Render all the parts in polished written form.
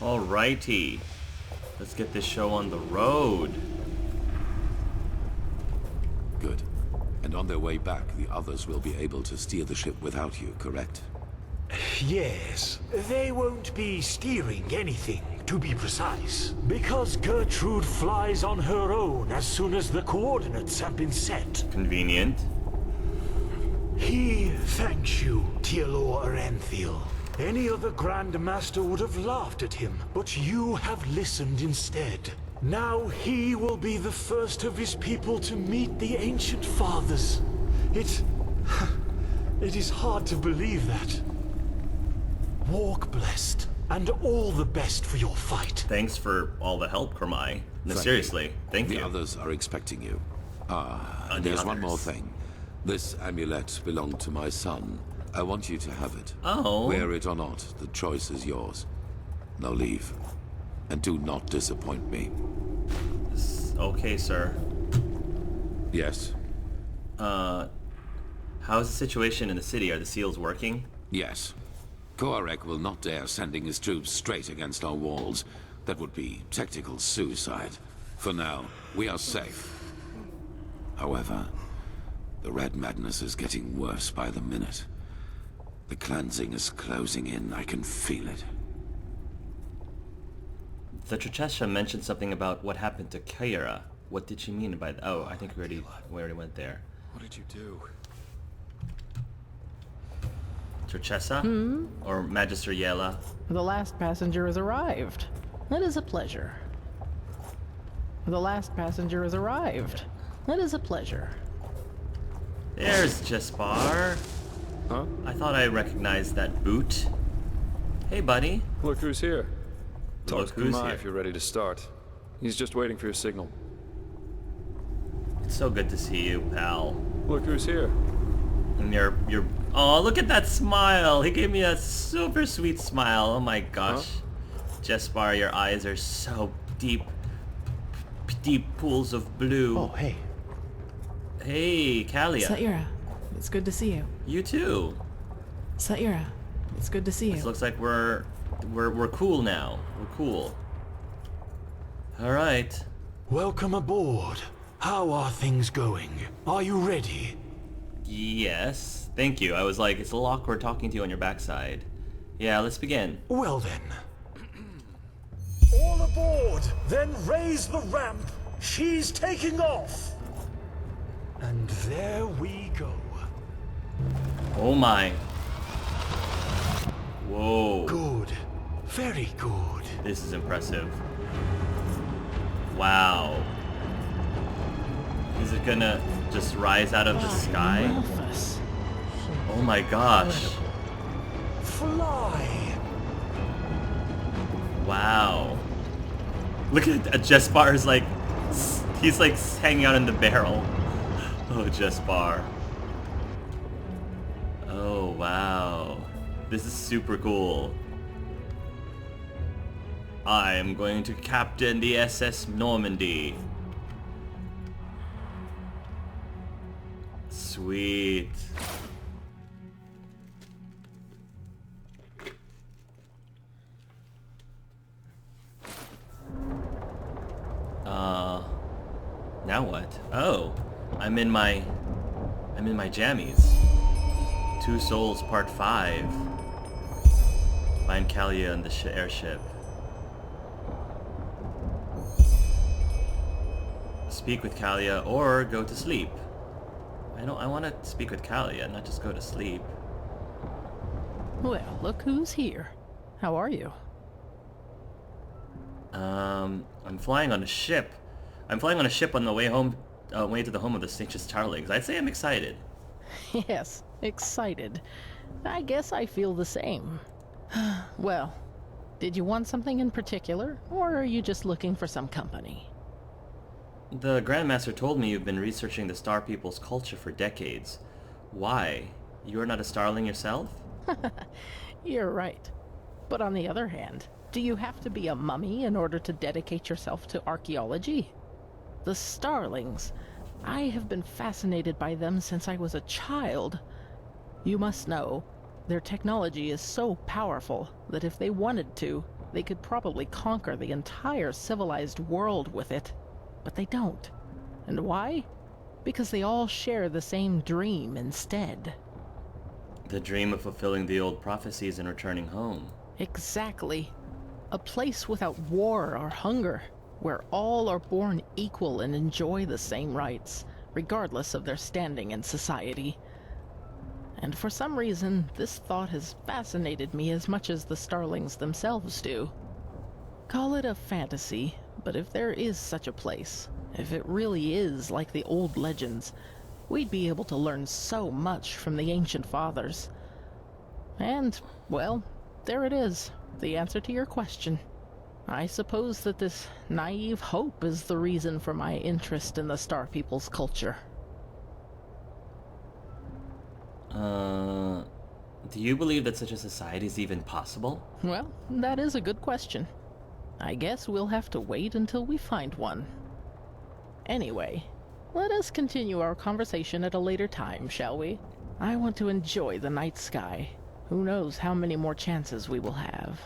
Alrighty. Let's get this show on the road. Good. And on their way back, the others will be able to steer the ship without you, correct? Yes, they won't be steering anything, to be precise, because Gertrude flies on her own as soon as the coordinates have been set. Convenient. He thanks you, Tealor Aranthiel. Any other Grand Master would have laughed at him, but you have listened instead. Now he will be the first of his people to meet the Ancient Fathers. It is hard to believe that. Walk blessed, and all the best for your fight. Thanks for all the help, Kermai. No, Thank seriously, you. thank you. The others are expecting you. The There's one others. more thing. This amulet belonged to my son. I want you to have it. Oh. Wear it or not, the choice is yours. Now leave. And do not disappoint me. Okay, sir. Yes. How's the situation in the city? Are the seals working? Yes. Koarek will not dare sending his troops straight against our walls. That would be tactical suicide. For now, we are safe. However, the red madness is getting worse by the minute. The cleansing is closing in. I can feel it. The Trechesha mentioned something about what happened to Kyra. What did she mean by that? Oh, I think we already went there. What did you do? Trechesa? Or Magister Yela? The last passenger has arrived. That is a pleasure. The last passenger has arrived. That is a pleasure. There's Jespar. Huh? I thought I recognized that boot. Hey, buddy. Look who's here. Talk Look to who's Kumai here. if you're ready to start. He's just waiting for your signal. It's so good to see you, pal. Look who's here. And you're... Oh, look at that smile! He gave me a super sweet smile. Oh my gosh. Jespar, your eyes are so deep. Deep pools of blue. Oh, hey. Hey, Kalia. Saira, it's good to see you. You too. Saira, it's good to see This you. looks like we're cool now. We're cool. All right. Welcome aboard. How are things going? Are you ready? Yes. Thank you. I was like, it's a little awkward talking to you on your backside. Yeah, let's begin. Well then. All aboard! Then raise the ramp! She's taking off! And there we go. Oh my. Whoa. Good. Very good. This is impressive. Wow. Is it gonna just rise out of the sky? Rufus. Oh my gosh. Fly! Wow. Look at Jespar's like, he's like hanging out in the barrel. Oh, Jespar. Oh, wow. This is super cool. I am going to captain the SS Normandy. Sweet. Now what? Oh, I'm in my jammies. Two Souls Part 5. Find Kalia on the airship. Speak with Kalia or go to sleep. I want to speak with Kalia, not just go to sleep. Well, look who's here. How are you? I'm flying on a ship. I'm flying on a ship on the way home, way to the home of the Snitch's Tarlings. I'd say I'm excited. Yes, excited. I guess I feel the same. Well, did you want something in particular, or are you just looking for some company? The Grandmaster told me you've been researching the Star People's culture for decades. Why? You are not a Starling yourself? You're right. But on the other hand, do you have to be a mummy in order to dedicate yourself to archaeology? The Starlings. I have been fascinated by them since I was a child. You must know, their technology is so powerful that if they wanted to, They could probably conquer the entire civilized world with it, but they don't. And why? Because they all share the same dream instead. The dream of fulfilling the old prophecies and returning home. Exactly. A place without war or hunger, where all are born equal and enjoy the same rights, regardless of their standing in society. And for some reason, this thought has fascinated me as much as the Starlings themselves do. Call it a fantasy, but if there is such a place, if it really is like the old legends, we'd be able to learn so much from the ancient fathers. And, well, there it is, the answer to your question. I suppose that this naive hope is the reason for my interest in the Star People's culture. Do you believe that such a society is even possible? Well, that is a good question. I guess we'll have to wait until we find one. Anyway, let us continue our conversation at a later time, shall we? I want to enjoy the night sky. Who knows how many more chances we will have.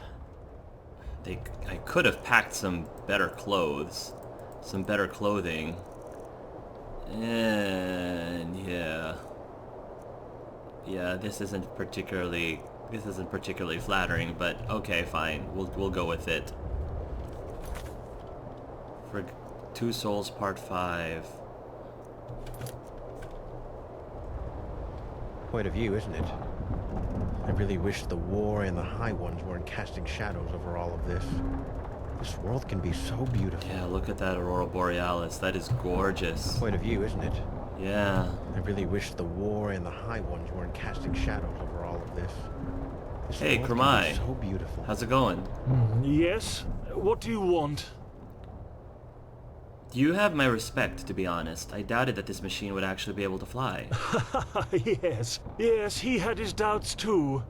I could have packed some better clothes. Some better clothing. And yeah. Yeah, this isn't particularly flattering, but okay, fine. We'll go with it. For Two Souls Part 5. Point of view, isn't it? I really wish the war and the High Ones weren't casting shadows over all of this. This world can be so beautiful. Yeah, look at that Aurora Borealis. That is gorgeous. Point of view, isn't it? Yeah. I really wish the war and the High Ones weren't casting shadows over all of this. This Hey, world can Kermai. be so beautiful. How's it going? Yes? What do you want? You have my respect, to be honest. I doubted that this machine would actually be able to fly. Yes, he had his doubts too.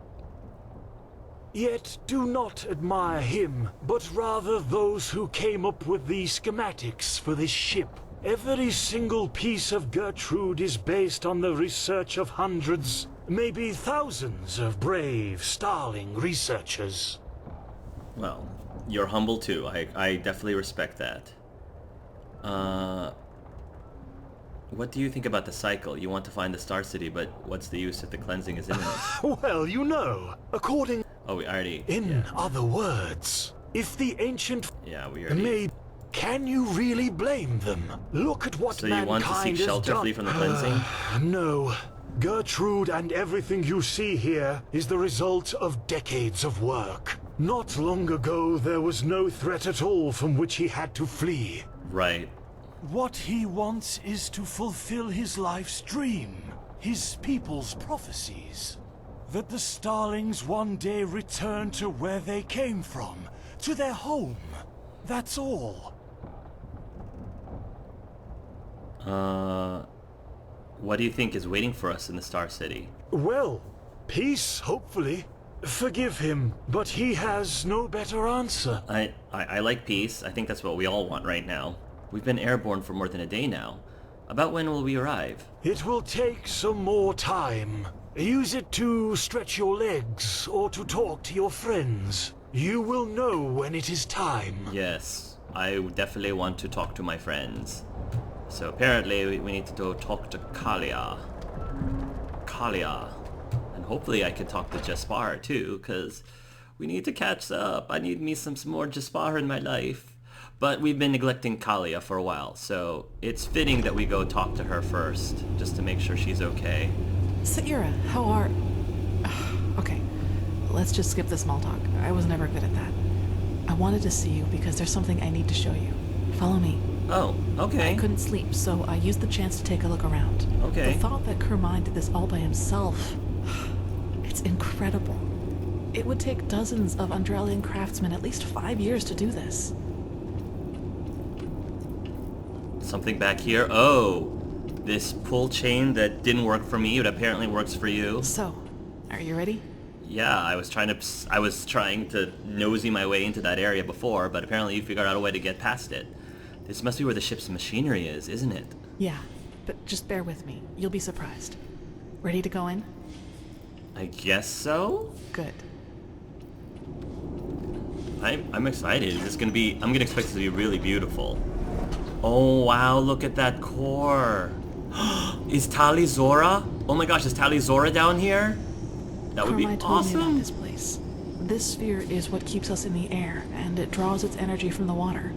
Yet do not admire him, but rather those who came up with the schematics for this ship. Every single piece of Gertrude is based on the research of hundreds, maybe thousands of brave Starling researchers. Well, you're humble too. I definitely respect that. What do you think about the cycle? You want to find the Star City, but what's the use if the cleansing is imminent? Well, you know, according... Oh, we already... In other words, if the ancient... Yeah, we already... made... Can you really blame them? Look at what So you want to seek shelter, flee from the cleansing? No. Gertrude and everything you see here is the result of decades of work. Not long ago, there was no threat at all from which he had to flee. Right. What he wants is to fulfill his life's dream, his people's prophecies. That the Starlings one day return to where they came from, to their home. That's all. What do you think is waiting for us in the Star City? Well, peace, hopefully. Forgive him, but he has no better answer. I like peace. I think that's what we all want right now. We've been airborne for more than a day now. About when will we arrive? It will take some more time. Use it to stretch your legs or to talk to your friends. You will know when it is time. Yes, I definitely want to talk to my friends. So apparently we need to go talk to Kalia. And hopefully I can talk to Jespar too, because we need to catch up. I need me some more Jespar in my life. But we've been neglecting Kalia for a while, so it's fitting that we go talk to her first, just to make sure she's okay. Saira, how are... Okay, let's just skip the small talk. I was never good at that. I wanted to see you because there's something I need to show you. Follow me. Oh, okay. I couldn't sleep, so I used the chance to take a look around. Okay. The thought that Kermai did this all by himself... It's incredible. It would take dozens of Enderalian craftsmen at least 5 years to do this. Something back here. Oh, this pull chain that didn't work for me, it apparently works for you. So, are you ready? Yeah, I was trying to nosy my way into that area before, but apparently you figured out a way to get past it. This must be where the ship's machinery is, isn't it? Yeah, but just bear with me. You'll be surprised. Ready to go in? I guess so? Good. I'm excited. It's gonna be. I'm gonna expect it to be really beautiful. Oh wow! Look at that core. Is Tali Zora? Oh my gosh! Is Tali Zora down here? That would be Carmine told me about awesome. this place. This sphere is what keeps us in the air, and it draws its energy from the water.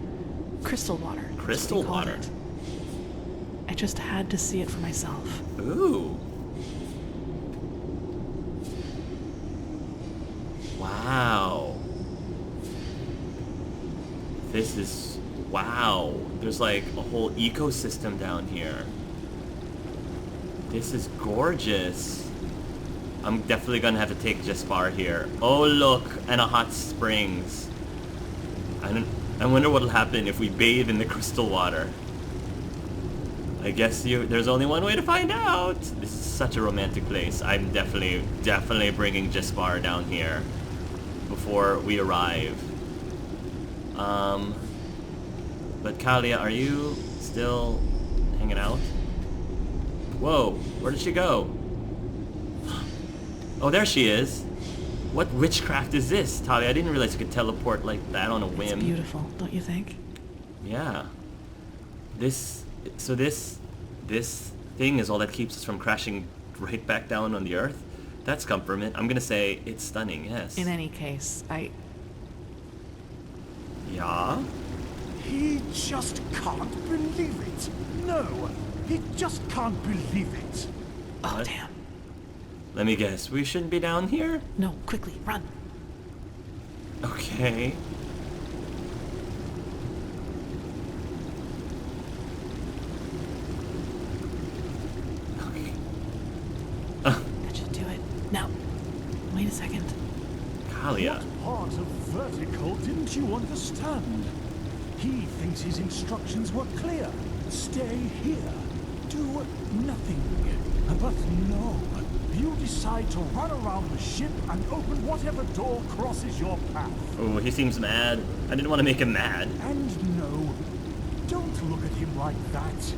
Crystal water. that's what Crystal he called water. it. I just had to see it for myself. Ooh. Wow. This is... Wow. There's like a whole ecosystem down here. This is gorgeous. I'm definitely gonna have to take Jespar here. Oh look, and a hot springs. I wonder what'll happen if we bathe in the crystal water. I guess there's only one way to find out. This is such a romantic place. I'm definitely bringing Jespar down here before we arrive. But Kalia, are you still hanging out? Whoa, where did she go? Oh, there she is. What witchcraft is this, Talia? I didn't realize you could teleport like that on a whim. It's beautiful, don't you think? Yeah. This thing is all that keeps us from crashing right back down on the earth. That's comfort. I'm gonna say it's stunning, yes. In any case, Yeah? He just can't believe it. No, he just can't believe it. Oh, What? damn. Let me guess, we shouldn't be down here? No, quickly, run. Okay. Okay. That should do it. Now, wait a second. Kalia. Part of vertical didn't you understand? He thinks his instructions were clear. Stay here. Do nothing. But no. You decide to run around the ship and open whatever door crosses your path. Oh, he seems mad. I didn't want to make him mad. And no, don't look at him like that.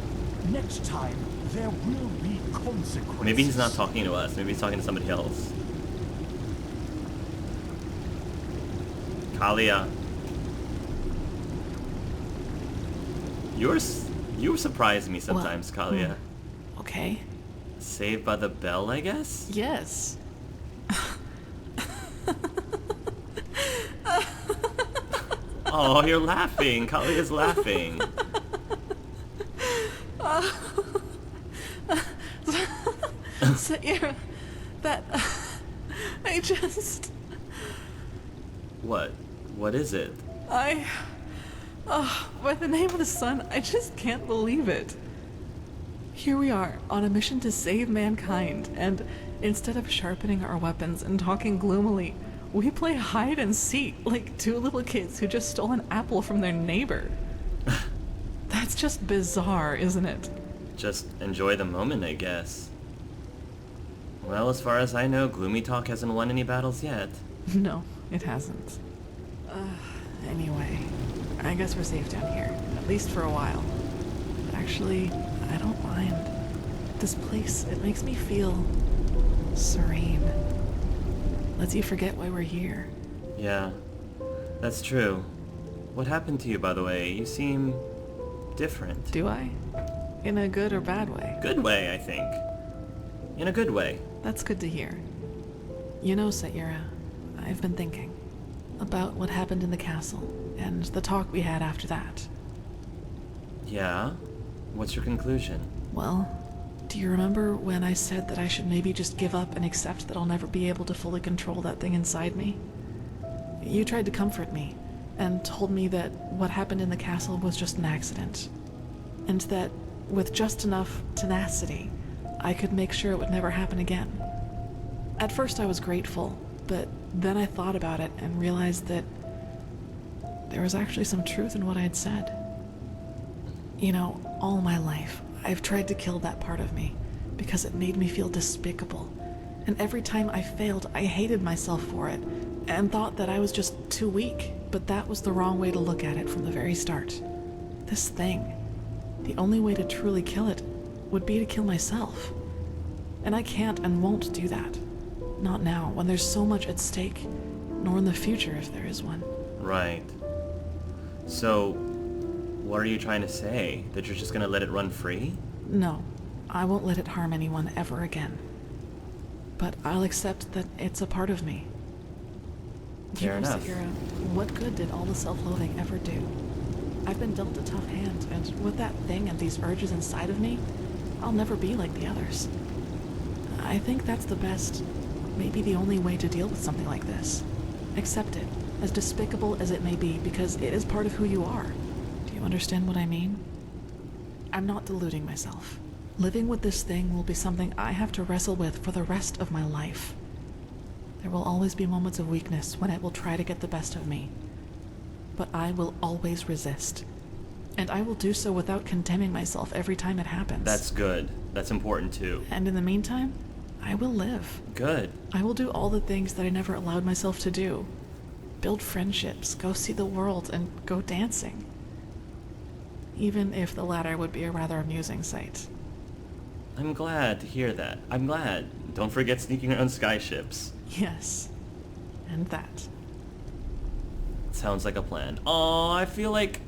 Next time, there will be consequences. Maybe he's not talking to us. Maybe he's talking to somebody else. Kalia. You surprise me sometimes, Kalia. Okay. Saved by the Bell, I guess? Yes. Oh, you're laughing. Kalia's laughing. So, yeah, that... I just... What? What is it? By the name of the sun, I just can't believe it. Here we are, on a mission to save mankind, and instead of sharpening our weapons and talking gloomily, we play hide and seek like two little kids who just stole an apple from their neighbor. That's just bizarre, isn't it? Just enjoy the moment, I guess. Well, as far as I know, Gloomy Talk hasn't won any battles yet. No, it hasn't. Anyway, I guess we're safe down here, at least for a while. Actually, I don't mind. This place, it makes me feel serene. Lets you forget why we're here. Yeah, that's true. What happened to you, by the way? You seem different. Do I? In a good or bad way? Good way, I think. In a good way. That's good to hear. You know, Sayura, I've been thinking about what happened in the castle and the talk we had after that. Yeah? What's your conclusion? Well, do you remember when I said that I should maybe just give up and accept that I'll never be able to fully control that thing inside me? You tried to comfort me and told me that what happened in the castle was just an accident, and that with just enough tenacity, I could make sure it would never happen again. At first I was grateful, but then I thought about it and realized that there was actually some truth in what I had said. You know, all my life, I've tried to kill that part of me because it made me feel despicable. And every time I failed, I hated myself for it and thought that I was just too weak. But that was the wrong way to look at it from the very start. This thing, the only way to truly kill it would be to kill myself. And I can't and won't do that. Not now, when there's so much at stake, nor in the future if there is one. Right. So, what are you trying to say? That you're just gonna let it run free? No, I won't let it harm anyone ever again. But I'll accept that it's a part of me. Fair enough. Sagira, what good did all the self-loathing ever do? I've been dealt a tough hand, and with that thing and these urges inside of me, I'll never be like the others. I think that's the best, maybe the only way to deal with something like this. Accept it, as despicable as it may be, because it is part of who you are. Do you understand what I mean? I'm not deluding myself. Living with this thing will be something I have to wrestle with for the rest of my life. There will always be moments of weakness when it will try to get the best of me. But I will always resist. And I will do so without condemning myself every time it happens. That's good. That's important too. And in the meantime, I will live. Good. I will do all the things that I never allowed myself to do. Build friendships, go see the world, and go dancing. Even if the latter would be a rather amusing sight. I'm glad to hear that. I'm glad. Don't forget sneaking around sky-ships. Yes. And that. Sounds like a plan. Oh, I feel like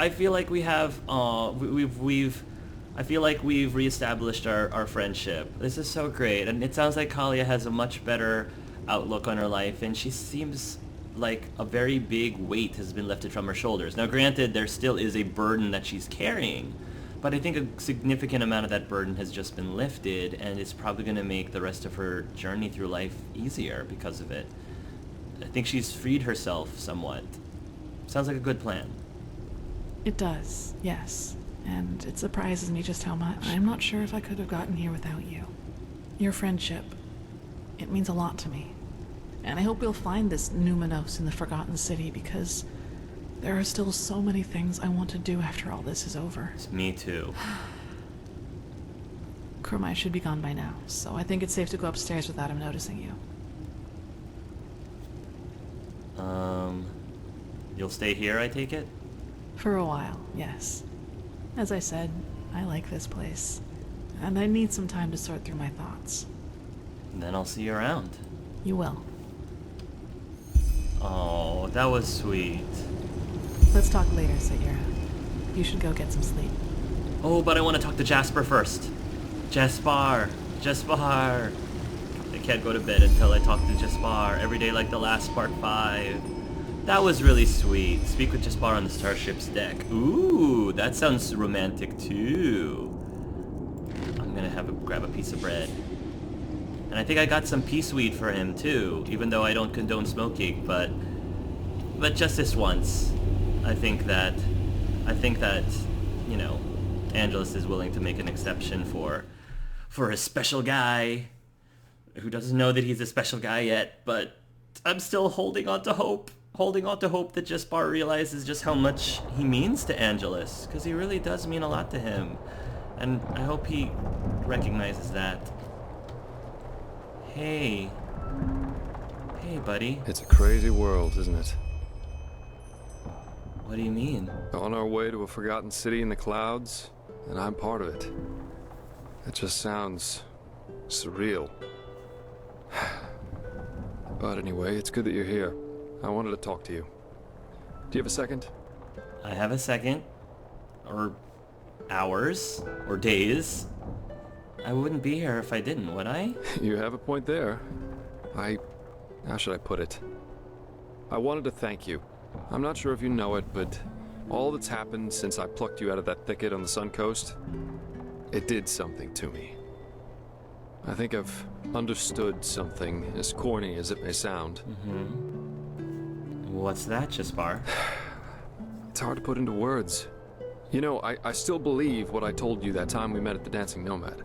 we have I feel like we've reestablished our friendship. This is so great, and it sounds like Kalia has a much better outlook on her life, and she seems like a very big weight has been lifted from her shoulders. Now, granted, there still is a burden that she's carrying, but I think a significant amount of that burden has just been lifted, and it's probably going to make the rest of her journey through life easier because of it. I think she's freed herself somewhat. Sounds like a good plan. It does, yes. And it surprises me just how much. I'm not sure if I could have gotten here without you. Your friendship, it means a lot to me. And I hope we'll find this Numenos in the Forgotten City, because there are still so many things I want to do after all this is over. It's me too. Kurmai should be gone by now, so I think it's safe to go upstairs without him noticing you. You'll stay here, I take it? For a while, yes. As I said, I like this place, and I need some time to sort through my thoughts. And then I'll see you around. You will. Oh, that was sweet. Let's talk later, Sagira. You should go get some sleep. Oh, but I want to talk to Jasper first. Jespar. I can't go to bed until I talk to Jespar every day like the last part 5. That was really sweet. Speak with Jespar on the starship's deck. Ooh, that sounds romantic too. I'm gonna grab a piece of bread. And I think I got some peace weed for him too, even though I don't condone smoking, but just this once. I think that, you know, Angelus is willing to make an exception for a special guy who doesn't know that he's a special guy yet, but I'm still holding on to hope that Jespar realizes just how much he means to Angelus, because he really does mean a lot to him, and I hope he recognizes that. Hey, buddy. It's a crazy world, isn't it? What do you mean? On our way to a forgotten city in the clouds, and I'm part of it. It just sounds surreal. But anyway, it's good that you're here. I wanted to talk to you. Do you have a second? I have a second. Or hours. Or days. I wouldn't be here if I didn't, would I? You have a point there. How should I put it? I wanted to thank you. I'm not sure if you know it, but all that's happened since I plucked you out of that thicket on the Sun Coast, it did something to me. I think I've understood something, as corny as it may sound. What's that, Jespar? It's hard to put into words. You know, I still believe what I told you that time we met at the Dancing Nomad.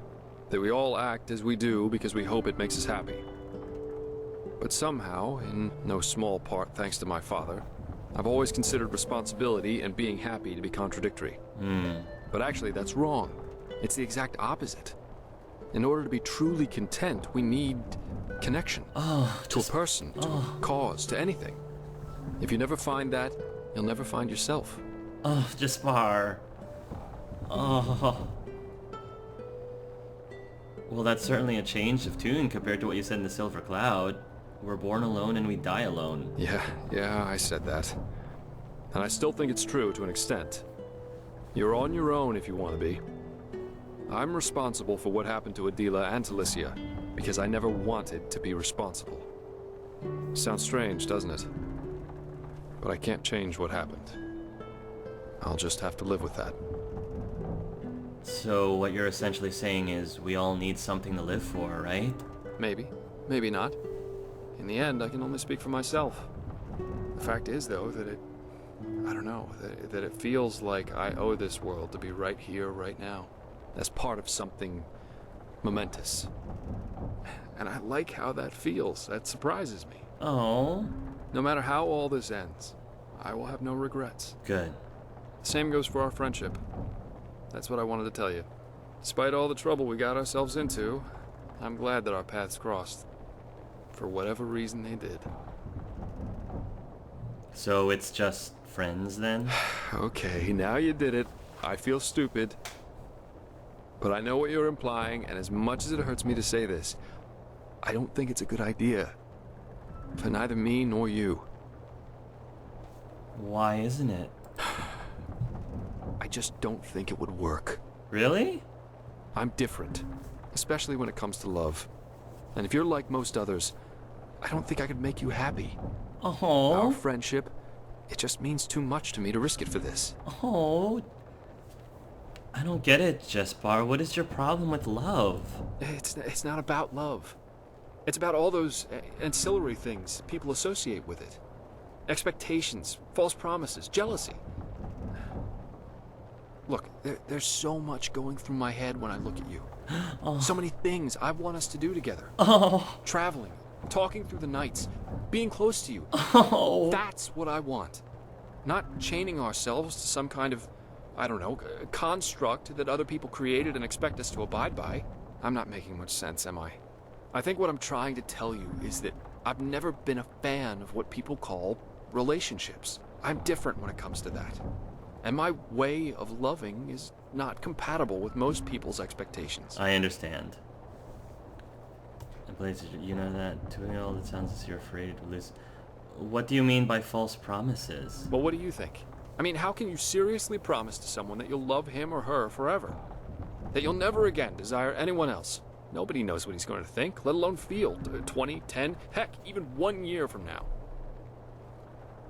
That we all act as we do because we hope it makes us happy. But somehow, in no small part thanks to my father, I've always considered responsibility and being happy to be contradictory. But actually, that's wrong. It's the exact opposite. In order to be truly content, we need connection. To a person, to a cause, to anything. If you never find that, you'll never find yourself. Oh, Jespar. Oh. Well, that's certainly a change of tune compared to what you said in the Silver Cloud. We're born alone and we die alone. Yeah, I said that. And I still think it's true to an extent. You're on your own if you want to be. I'm responsible for what happened to Adela and Talicia, because I never wanted to be responsible. Sounds strange, doesn't it? But I can't change what happened. I'll just have to live with that. So what you're essentially saying is we all need something to live for, right? Maybe. Maybe not. In the end, I can only speak for myself. The fact is, though, that I don't know, that it feels like I owe this world to be right here, right now, as part of something momentous. And I like how that feels. That surprises me. Oh. No matter how all this ends, I will have no regrets. Good. The same goes for our friendship. That's what I wanted to tell you. Despite all the trouble we got ourselves into, I'm glad that our paths crossed. For whatever reason they did. So it's just friends then? Okay, now you did it. I feel stupid. But I know what you're implying, and as much as it hurts me to say this, I don't think it's a good idea. For neither me nor you. Why isn't it? I just don't think it would work. Really? I'm different, especially when it comes to love. And if you're like most others, I don't think I could make you happy. Our Oh. friendship, it just means too much to me to risk it for this. Oh. I don't get it, Jespar. What is your problem with love? It's not about love. It's about all those ancillary things people associate with it. Expectations, false promises, jealousy. Look, there's so much going through my head when I look at you. Oh. So many things I want us to do together. Oh. Traveling, talking through the nights, being close to you. Oh. That's what I want. Not chaining ourselves to some kind of, I don't know, construct that other people created and expect us to abide by. I'm not making much sense, am I? I think what I'm trying to tell you is that I've never been a fan of what people call relationships. I'm different when it comes to that. And my way of loving is not compatible with most people's expectations. I understand. And Blaze, you know that? Doing all it sounds as you're afraid to lose. What do you mean by false promises? Well, what do you think? I mean, how can you seriously promise to someone that you'll love him or her forever? That you'll never again desire anyone else? Nobody knows what he's going to think, let alone feel 20, 10, heck, even 1 year from now.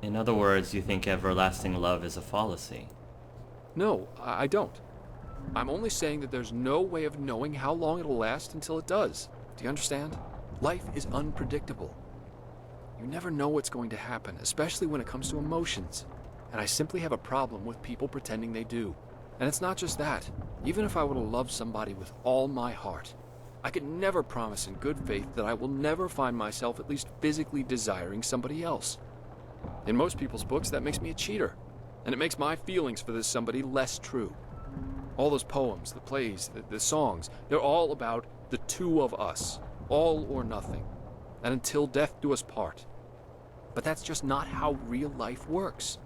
In other words, you think everlasting love is a fallacy. No, I don't. I'm only saying that there's no way of knowing how long it'll last until it does. Do you understand? Life is unpredictable. You never know what's going to happen, especially when it comes to emotions. And I simply have a problem with people pretending they do. And it's not just that. Even if I were to love somebody with all my heart, I could never promise in good faith that I will never find myself at least physically desiring somebody else. In most people's books, that makes me a cheater. And it makes my feelings for this somebody less true. All those poems, the plays, the songs, they're all about the two of us. All or nothing. And until death do us part. But that's just not how real life works.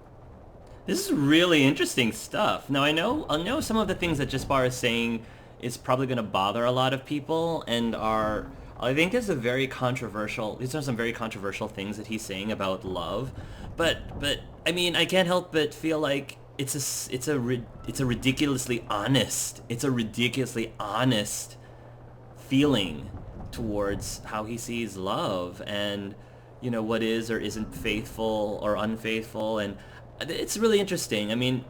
This is really interesting stuff. Now I know some of the things that Jespar is saying is probably going to bother a lot of people, and I think these are some very controversial things that he's saying about love. But I mean, I can't help but feel like it's a ridiculously honest feeling towards how he sees love, and you know, what is or isn't faithful or unfaithful. And it's really interesting. I mean,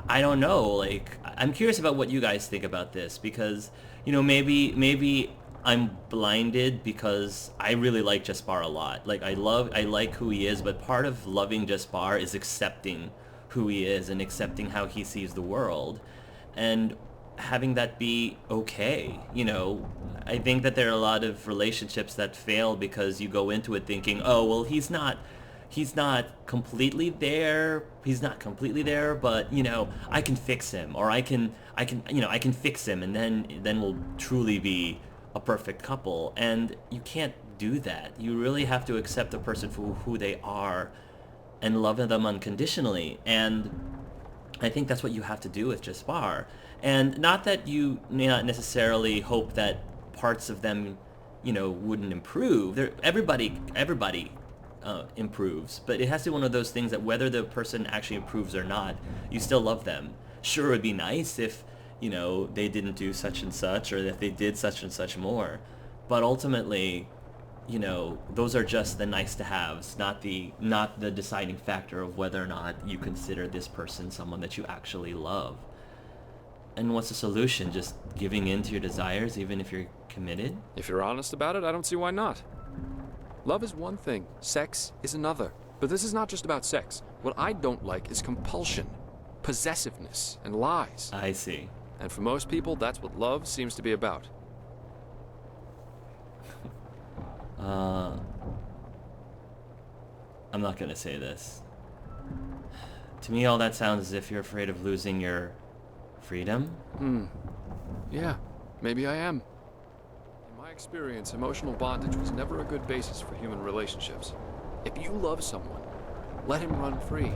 I don't know, like, I'm curious about what you guys think about this, because, you know, maybe I'm blinded because I really like Jespar a lot. Like, I like who he is, but part of loving Jespar is accepting who he is and accepting how he sees the world, and having that be okay. You know, I think that there are a lot of relationships that fail because you go into it thinking, oh, well, he's not completely there, but, you know, I can fix him, or I can fix him, and then we'll truly be a perfect couple. And you can't do that. You really have to accept a person for who they are and love them unconditionally. And I think that's what you have to do with Jespar. And not that you may not necessarily hope that parts of them, you know, wouldn't improve. Everybody improves, but it has to be one of those things that whether the person actually improves or not, you still love them. Sure, it would be nice if, you know, they didn't do such and such, or if they did such and such more, but ultimately, you know, those are just the nice to haves, not the deciding factor of whether or not you consider this person someone that you actually love. And what's the solution? Just giving in to your desires even if you're committed? If you're honest about it, I don't see why not. Love is one thing, sex is another. But this is not just about sex. What I don't like is compulsion, possessiveness, and lies. I see. And for most people, that's what love seems to be about. I'm not gonna say this. To me, all that sounds as if you're afraid of losing your freedom. Yeah, maybe I am. In my experience, emotional bondage was never a good basis for human relationships. If you love someone, let him run free.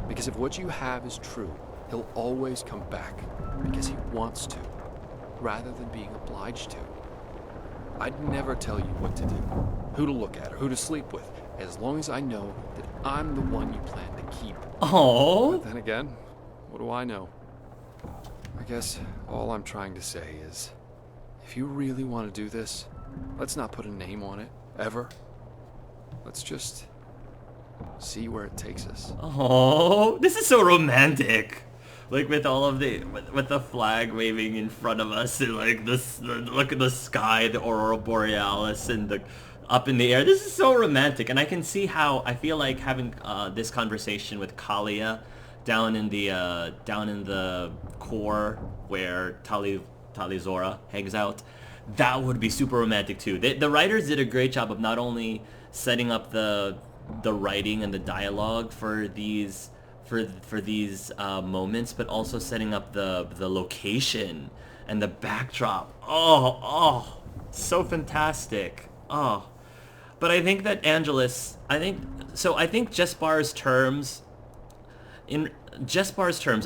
Because if what you have is true, he'll always come back because he wants to, rather than being obliged to. I'd never tell you what to do, who to look at, or who to sleep with, as long as I know that I'm the one you plan to keep. Oh. But then again, what do I know? I guess all I'm trying to say is, if you really want to do this, let's not put a name on it, ever. Let's just see where it takes us. Oh, this is so romantic. Like with all of with the flag waving in front of us, and like this, look at the sky, the aurora borealis, and the up in the air. This is so romantic, and I can see how I feel like having this conversation with Kalia down in the core where Talizora hangs out. That would be super romantic too. The writers did a great job of not only setting up the writing and the dialogue for these moments, but also setting up the location and the backdrop. Oh, so fantastic. Oh, but I think that Angelus, I think Jespar's terms, in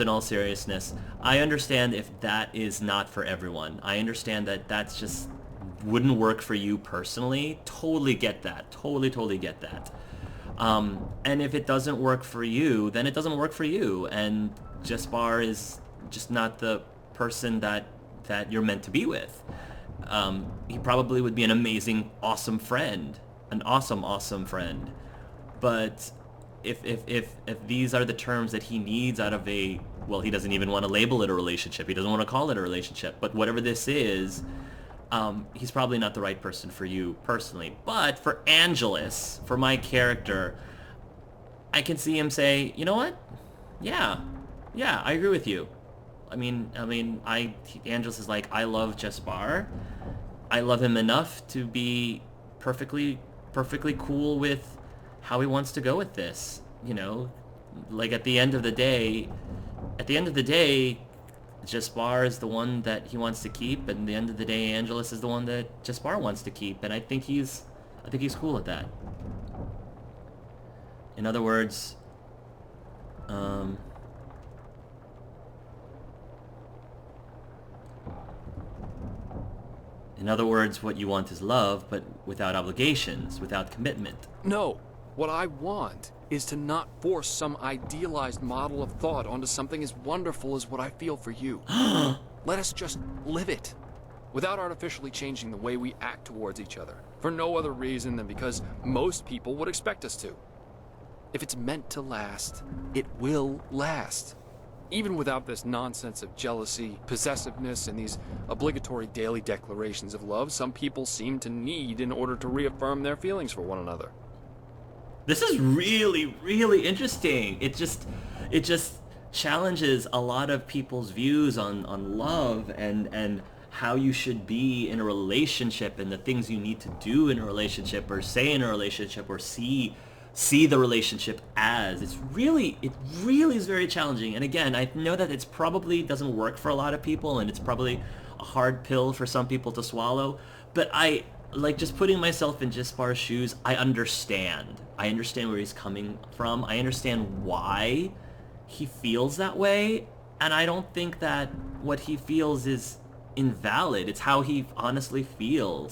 all seriousness, I understand if that is not for everyone. I understand that that's just wouldn't work for you personally. Totally get that. Totally get that. And if it doesn't work for you, then it doesn't work for you. And Jespar is just not the person that you're meant to be with. He probably would be an amazing, awesome friend. An awesome friend. But if these are the terms that he needs out of he doesn't even want to label it a relationship. He doesn't want to call it a relationship. But whatever this is, he's probably not the right person for you personally. But for Angelus, for my character, I can see him say, you know what? Yeah, I agree with you. Angelus is like, I love Jespar. I love him enough to be perfectly cool with how he wants to go with this. You know, like at the end of the day, Jespar is the one that he wants to keep, and at the end of the day, Angelus is the one that Jespar wants to keep, and I think he's cool with that. In other words, what you want is love, but without obligations, without commitment. No, what I want is to not force some idealized model of thought onto something as wonderful as what I feel for you. Let us just live it, without artificially changing the way we act towards each other, for no other reason than because most people would expect us to. If it's meant to last, it will last. Even without this nonsense of jealousy, possessiveness, and these obligatory daily declarations of love some people seem to need in order to reaffirm their feelings for one another. This is really, really interesting. It just challenges a lot of people's views on love and how you should be in a relationship and the things you need to do in a relationship or say in a relationship or see the relationship as. It really is very challenging. And again, I know that it's probably doesn't work for a lot of people and it's probably a hard pill for some people to swallow, but I like just putting myself in Jespar's shoes. I understand where he's coming from. I understand why he feels that way, and I don't think that what he feels is invalid. It's how he honestly feels.